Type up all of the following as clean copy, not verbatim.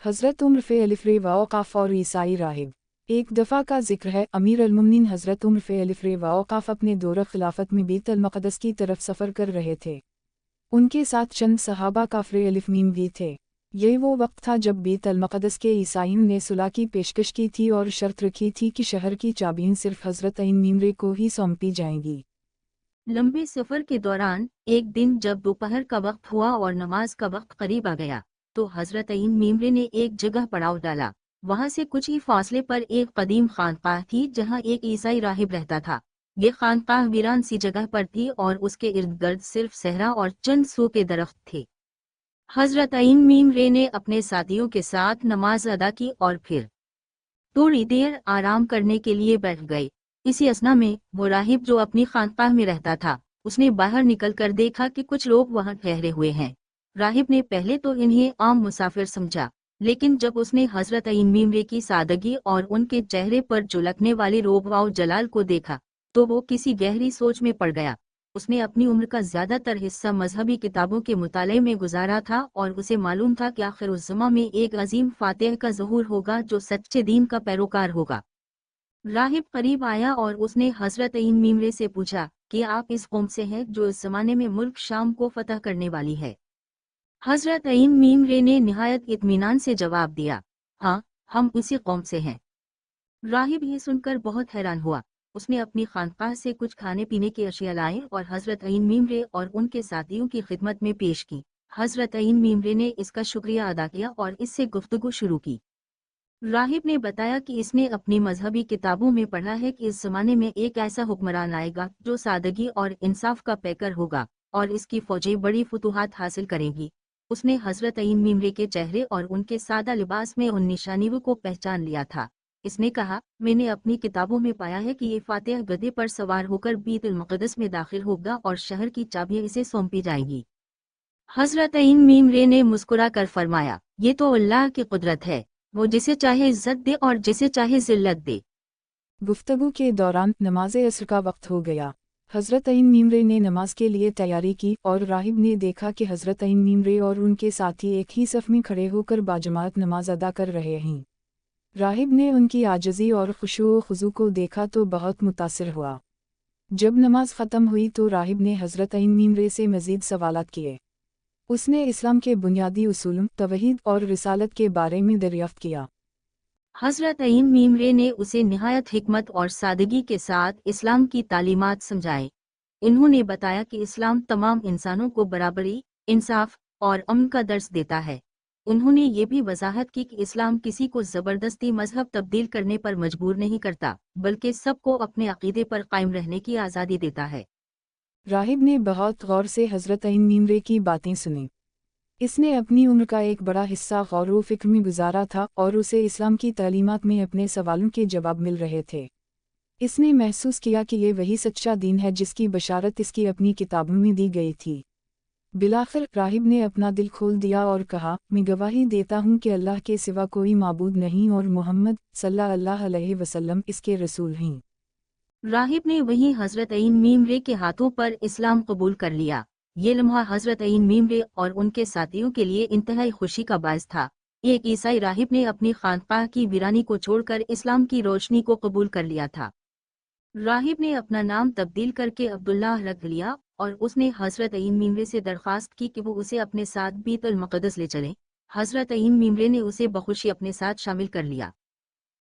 हज़रत उम्र फ़े अलिफ़ रे वक़ाफ़ और ईसाई राहिब। एक दफ़ा का जिक्र है, अमीर अल-मुमिनीन हज़रत उम्र फ़े अलिफ़ रे वक़ाफ़ अपने दौर खिलाफत में बैत अल-मक़दस की तरफ सफ़र कर रहे थे। उनके साथ चंद सहाबा काफ़िर अलिफ़ मीम भी थे। यही वो वक्त था जब बैत अल-मक़दस के ईसाइयों ने सुलह की पेशकश की थी और शर्त रखी थी कि शहर की चाबियां सिर्फ हज़रत अइन मीमरे को ही सौंपी जाएंगी। लंबे सफर के दौरान एक दिन जब दोपहर का वक्त हुआ और नमाज का वक्त करीब आ गया, तो हजरत अइन मीमरे ने एक जगह पड़ाव डाला। वहां से कुछ ही फासले पर एक कदीम खानकाह थी जहां एक ईसाई राहिब रहता था। ये खानकाह वीरान सी जगह पर थी और उसके इर्द गिर्द सिर्फ सहरा और चंद सूखे दरख्त थे। हजरत अइन मीमरे ने अपने साथियों के साथ नमाज अदा की और फिर थोड़ी देर आराम करने के लिए बैठ गए। इसी असना में वो राहिब जो अपनी खानकाह में रहता था, उसने बाहर निकलकर देखा कि कुछ लोग वहां ठहरे हुए हैं। राहिब ने पहले तो इन्हें आम मुसाफिर समझा, लेकिन जब उसने हजरत अइन मीमरे की सादगी और उनके चेहरे पर झलकने वाली रोब जलाल को देखा, तो वो किसी गहरी सोच में पड़ गया। उसने अपनी उम्र का ज्यादातर हिस्सा मजहबी किताबों के मुताले में गुजारा था और उसे मालूम था कि आखिर उस ज़मा में एक अजीम फातिह का ज़हूर होगा जो सच्चे दीन का पैरोकार होगा। राहिब करीब आया और उसने हजरत अइन मीमरे से पूछा कि आप इस कौम से हैं जो इस जमाने में मुल्क शाम को फतह करने वाली है। हजरत अइन मीमरे ने निहायत इत्मीनान से जवाब दिया, हाँ, हम उसी कौम से हैं। राहिब ये सुनकर बहुत हैरान हुआ। उसने अपनी खानकाह से कुछ खाने पीने की अशिया लाए और हजरत अइन मीमरे और उनके साथियों की खिदमत में पेश की। हजरत अइन मीमरे ने इसका शुक्रिया अदा किया और इससे गुफ्तगू शुरू की। राहिब ने बताया कि इसने अपनी मजहबी किताबों में पढ़ा है कि इस जमाने में एक ऐसा हुक्मरान आएगा जो सादगी और इंसाफ का पैकर होगा और इसकी फौजें बड़ी फतूहात हासिल करेंगी। उसने हजरत अइन मीमरे के चेहरे और उनके सादा लिबास में उन निशानियों को पहचान लिया था। इसने कहा, मैंने अपनी किताबों में पाया है कि ये फातिह गधे पर सवार होकर बैतुल मक़दस में दाखिल होगा और शहर की चाबियां इसे सौंपी जाएंगी। हजरत अइन मीमरे ने मुस्कुरा कर फरमाया, ये तो अल्लाह की कुदरत है, वो जिसे चाहे इज्जत दे और जिसे चाहे जिल्लत दे। गुफ्तगू के दौरान नमाज असर का वक्त हो गया। हज़रत अइन मीमरे ने नमाज के लिए तैयारी की और राहिब ने देखा कि हज़रत अइन मीमरे और उनके साथी एक ही सफ़ में खड़े होकर बाजमात नमाज अदा कर रहे हैं। राहिब ने उनकी आजिज़ी और खुशू खुजू को देखा तो बहुत मुतासिर हुआ। जब नमाज ख़त्म हुई तो राहिब ने हज़रत अइन मीमरे से मज़ीद सवालात किए। उसने इस्लाम के बुनियादी उसूलों, तौहीद और रिसालत के बारे में दरियाफ्त किया। हजरत अइन मीमरे ने उसे निहायत हिकमत और सादगी के साथ इस्लाम की तालीमात समझाए। इन्होंने बताया कि इस्लाम तमाम इंसानों को बराबरी, इंसाफ और अमन का दर्स देता है। उन्होंने ये भी वजाहत की कि इस्लाम किसी को ज़बरदस्ती मजहब तब्दील करने पर मजबूर नहीं करता, बल्कि सबको अपने अकीदे पर कायम रहने की आज़ादी देता है। राहिब ने बहुत गौर से हज़रत अइन मीमरे की बातें सुनी। इसने अपनी उम्र का एक बड़ा हिस्सा गौर व फिक्र में गुजारा था और उसे इस्लाम की तालीमात में अपने सवालों के जवाब मिल रहे थे। इसने महसूस किया कि ये वही सच्चा दीन है जिसकी बशारत इसकी अपनी किताबों में दी गई थी। बिलाखिर राहिब ने अपना दिल खोल दिया और कहा, मैं गवाही देता हूँ कि अल्लाह के सिवा कोई माबूद नहीं और मोहम्मद सल्लल्लाहु अलैहि वसल्लम इसके रसूल हैं। राहिब ने वहीं हजरत अइन मीमरे के हाथों पर इस्लाम कबूल कर लिया। ये लम्हा हजरत अइन मीमरे और उनके साथियों के लिए इंतहाई खुशी का बायस था। एक ईसाई राहिब ने अपनी खानकाह की वीरानी को छोड़कर इस्लाम की रोशनी को कबूल कर लिया था। राहिब ने अपना नाम तब्दील करके अब्दुल्लाह रख लिया और उसने हजरत अइन मीमरे से दरख्वास्त की कि वो उसे अपने साथ बैतुल मक़दस ले चलें। हजरत अइन मीमरे ने उसे बखुशी अपने साथ शामिल कर लिया।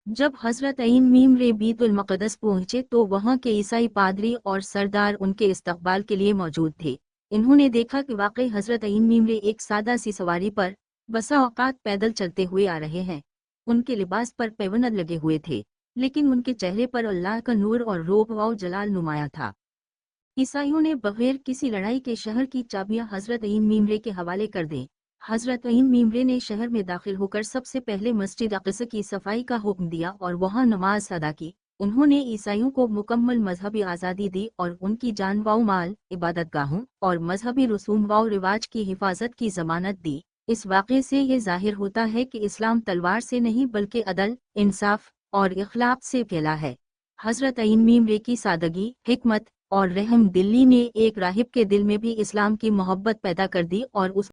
जब हजरत अइन मीमरे बैतुल मक़दस पहुंचे तो वहां के ईसाई पादरी और सरदार उनके इस्तकबाल के लिए मौजूद थे। इन्होंने देखा कि वाकई हजरत अइन मीमरे एक सादा सी सवारी पर बसा औकात पैदल चलते हुए आ रहे हैं। उनके लिबास पर पैबंद लगे हुए थे, लेकिन उनके चेहरे पर अल्लाह का नूर और रोब जलाल नुमाया था। ईसाइयों ने बगैर किसी लड़ाई के शहर की चाबियां हजरत अइन मीमरे के हवाले कर दें। हजरत अइन मीमरे ने शहर में दाखिल होकर सबसे पहले मस्जिद अक़सा की सफाई का हुक्म दिया और वहां नमाज अदा की। उन्होंने ईसाइयों को मुकम्मल मजहबी आज़ादी दी और उनकी जान व माल, इबादतगाहों और मजहबी रसूम व रिवाज की हिफाजत की जमानत दी। इस वाक़े से ये जाहिर होता है कि इस्लाम तलवार से नहीं बल्कि अदल, इंसाफ और इखलाक से फैला है। हजरत अइन मीमरे की सादगी, हिकमत और रहम दिली ने एक राहिब के दिल में भी इस्लाम की मोहब्बत पैदा कर दी और उस